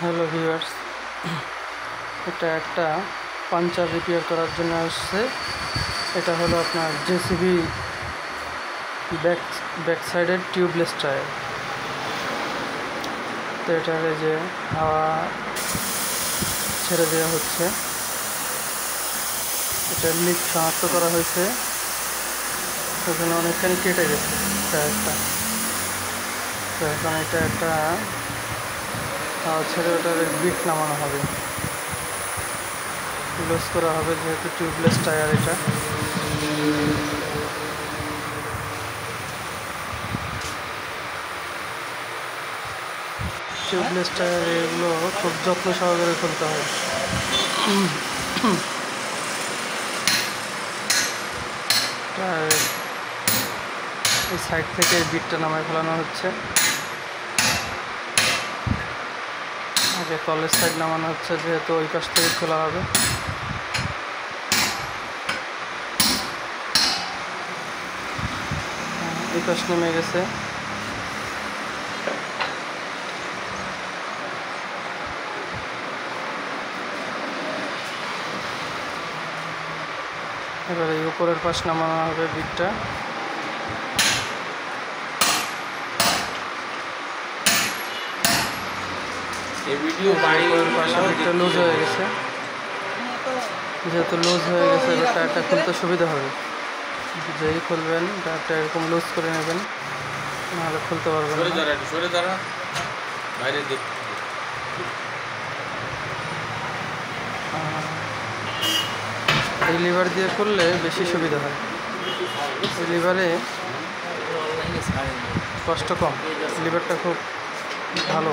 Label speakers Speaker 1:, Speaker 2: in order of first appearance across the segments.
Speaker 1: Hello viewers, এটা একটা puncture repair করার জন্য আসছে। এটা হলো আপনার জেসিবি ব্যাক সাইডের টিউবলেস টায়ার। তো এটার যে হাওয়া ছেড়ে দেওয়া হচ্ছে, এটা লিক শনাক্ত করা হয়েছে। ওখানে অনেকখানি কেটে গেছে টায়ারটা। তো এখন এটা একটা হাওয়া ছেড়ে ওটার বিট নামানো হবে, লুজ করা হবে, যেহেতু টিউবলেস টায়ার। এটা টিউবলেস টায়ার, এগুলো খুব যত্ন সহকারে খুলতে হয়। এই সাইড থেকে বিটটা নামায় ফেলানো হচ্ছে। আগে তলের সাইড নামানো হচ্ছে, যেহেতু ওই পাশ থেকে খোলা হবে। এই পাশ নেমে গেছে। এবারে এই উপরের পাশ নামানো হবে বিটটা। উপরের পাশে বিটটা লুজ হয়ে গেছে। যেহেতু লুজ হয়ে গেছে, এবার টায়ারটা খুলতে সুবিধা হবে। যেই খুলবেন টায়ারটা এরকম লুজ করে নেবেন, নাহলে খুলতে পারবেন না। এই লিভার দিয়ে খুললে বেশি সুবিধা হয়। এই লিভারে কষ্ট কম, লিভারটা খুব ভালো।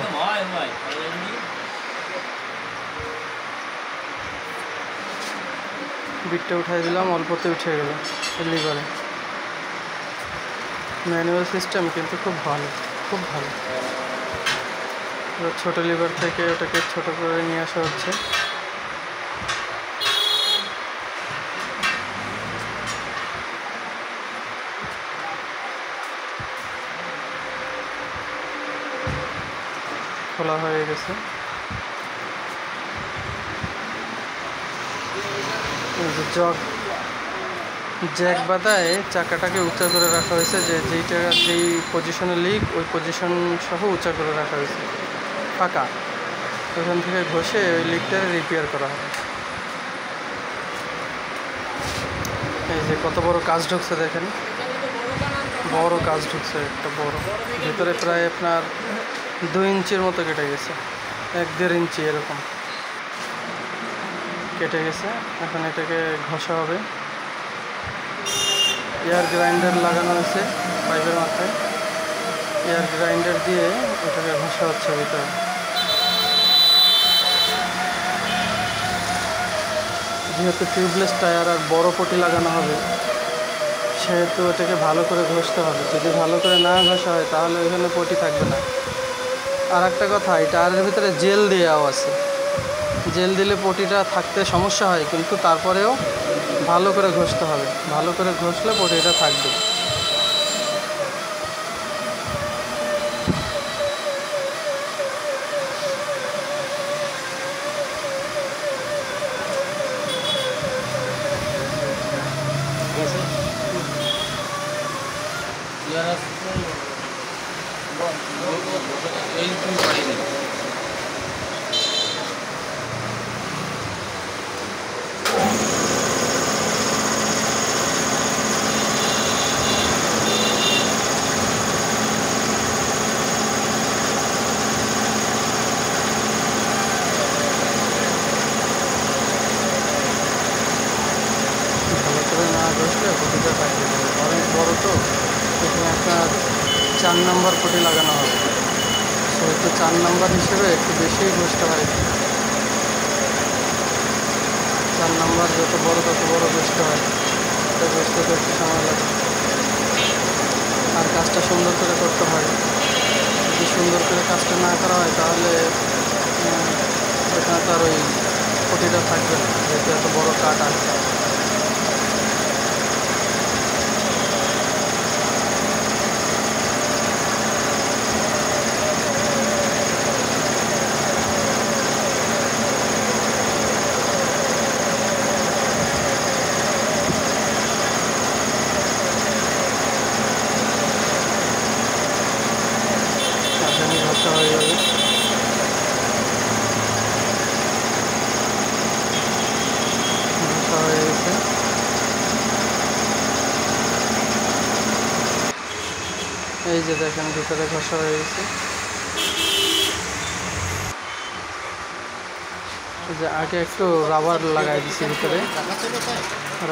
Speaker 1: বিটটা উঠাই দিলাম, অল্পতে উঠে গেল এই লিভারে। ম্যানুয়াল সিস্টেম কিন্তু খুব ভালো, খুব ভালো। ছোট লিভার থেকে ওটাকে ছোট করে নিয়ে আসা হচ্ছে। খোলা হয়ে গেছে। জ্যাক বাদায় চাকাটাকে উঁচা করে রাখা হয়েছে, যেই পজিশনে লিক, ওই পজিশন সহ উঁচা করে রাখা হয়েছে ফাঁকা। ওখান থেকে ঘষে ওই লিকটা রিপেয়ার করা হবে। এই যে কত বড় কাজ ঢুকছে দেখেন, বড় কাজ ঢুকছে একটা বড়। ভিতরে প্রায় আপনার 2 ইঞ্চির মতো কেটে গেছে, 1-1.5 ইঞ্চি এরকম কেটে গেছে। এখন এটাকে ঘষা হবে। এয়ার গ্রাইন্ডার লাগানো হয়েছে পাইপের মাথায়। এয়ার গ্রাইন্ডার দিয়ে এটাকে ঘষা হচ্ছে ভিতরে। যেহেতু টিউবলেস টায়ার আর বড় পটি লাগানো হবে, সেহেতু এটাকে ভালো করে ঘষতে হবে। যদি ভালো করে না ঘষা হয়, তাহলে ওইখানে পটি থাকবে না। আর একটা কথা, এই টায়ারের ভিতরে জেল দেওয়াও আছে। জেল দিলে পটিটা থাকতে সমস্যা হয়, কিন্তু তারপরেও ভালো করে ঘষতে হবে। ভালো করে ঘষলে পটিটা থাকবে। ভালো করে না ঘষলে পটিটা থাকবে। অনেক বড় তো, এখানে আপনার 4 নম্বর পটি লাগানো হবে, সেহেতু 4 নম্বর হিসেবে একটু বেশিই ঘষতে হয়। 4 নম্বর যত বড় তত বড় ঘষতে হয়, এটা ঘষতে তো একটু সময় লাগে। আর কাজটা সুন্দর করে করতে হয়। যদি সুন্দর করে কাজটা না করা হয়, তাহলে এখানে তার ওই পটিটা থাকবে না, যেহেতু এত বড় কাট আছে। যে দেখেন ভিতরে ঘষা হয়ে গেছে। যে আগে একটু রাবার লাগাই দিছি ভিতরে,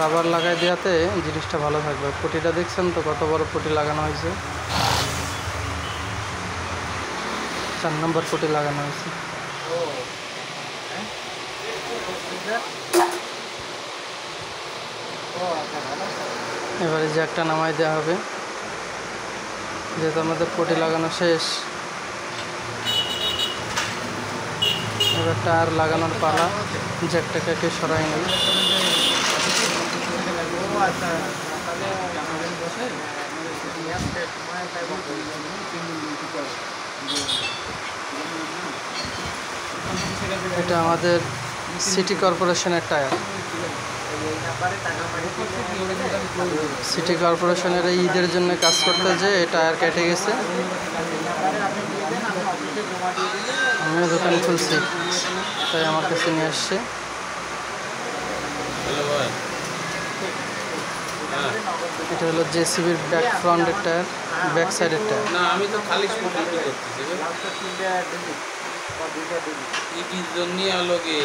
Speaker 1: রাবার লাগাই দেওয়াতে জিনিসটা ভালো থাকবে। পটিটা দেখছেন তো কত বড় পটি লাগানো হয়েছে, 4 নম্বর পটি লাগানো হয়েছে। এবারে জ্যাকটা নামাই দেওয়া হবে, যেহেতু আমাদের পটি লাগানো শেষ। এবার টায়ার লাগানোর পালা, জ্যাকটাকে একটু সরাই নিই। এটা আমাদের সিটি কর্পোরেশনের টায়ার। সিটি কর্পোরেশনের এই ঈদের জন্য কাজ করতে যে টায়ার কেটে গেছে। আমিও দোকান খুলছি, তাই আমার কাছে নিয়ে আসছে। এটা হলো জেসিবির ব্যাক ফ্রন্টের টায়ার, ব্যাক সাইডের টায়ার।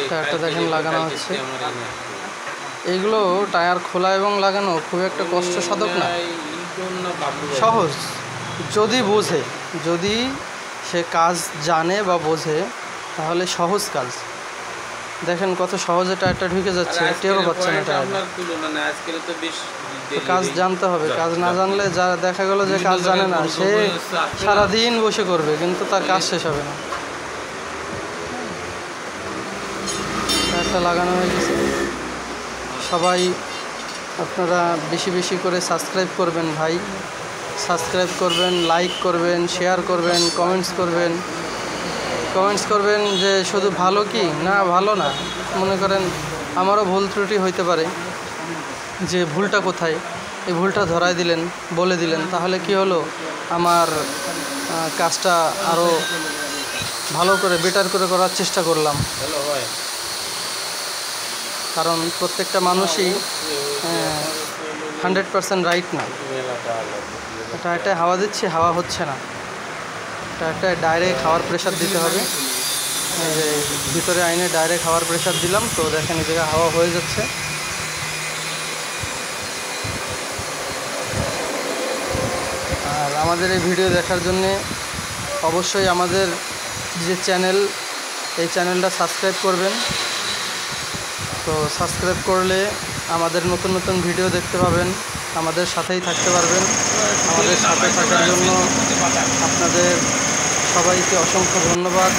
Speaker 1: টায়ারটা দেখেন লাগানো হচ্ছে। এইগুলো টায়ার খোলা এবং লাগানো খুব একটা কষ্টসাধক না, সহজ যদি বোঝে, যদি সে কাজ জানে বা বোঝে তাহলে সহজ কাজ। দেখেন কত সহজে টায়ারটা ঢুকে যাচ্ছে, টেরও পাচ্ছে না টায়ার। কাজ জানতে হবে, কাজ না জানলে যা দেখা গেল যে কাজ জানে না, সে সারাদিন বসে করবে কিন্তু তার কাজ শেষ হবে না। টায়ারটা লাগানো হয়ে গেছে। সবাই আপনারা বেশি বেশি করে সাবস্ক্রাইব করবেন ভাই, সাবস্ক্রাইব করবেন, লাইক করবেন, শেয়ার করবেন, কমেন্টস করবেন যে শুধু ভালো কি না ভালো না। মনে করেন আমারও ভুল ত্রুটি হইতে পারে, যে ভুলটা কোথায় এই ভুলটা ধরাই দিলেন, বলে দিলেন, তাহলে কি হলো, আমার কাজটা আরও ভালো করে বেটার করে করার চেষ্টা করলাম। কারণ প্রত্যেকটা মানুষই 100% রাইট না। টায়ারটায় হাওয়া দিচ্ছি, হাওয়া হচ্ছে না। টায়ারটায় ডাইরেক্ট হাওয়ার প্রেশার দিতে হবে। এই যে ভিতরে আইনে ডাইরেক্ট হাওয়ার প্রেশার দিলাম, তো দেখেন এই জায়গায় হাওয়া হয়ে যাচ্ছে। আর আমাদের এই ভিডিও দেখার জন্যে অবশ্যই আমাদের যে চ্যানেল, এই চ্যানেলটা সাবস্ক্রাইব করবেন। তো সাবস্ক্রাইব করলে আমাদের নতুন নতুন ভিডিও দেখতে পাবেন, আমাদের সাথেই থাকতে পারবেন। আমাদের সাথে থাকার জন্য আপনাদের সবাইকে অসংখ্য ধন্যবাদ।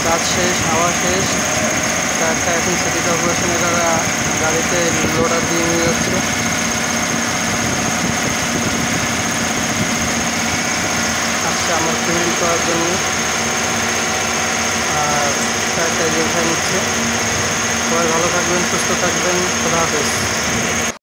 Speaker 1: কাজ শেষ, হাওয়া শেষ। টায়ারটা এখন সিটি কর্পোরেশনের গাড়িতে লোডার দিয়ে নিয়ে যাচ্ছে। আসছে আমার পেমেন্ট করার জন্য, আর টায়ারটা উঠায় নিচ্ছে। সবাই ভালো থাকবেন, সুস্থ থাকবেন, খোদা হাফেজ।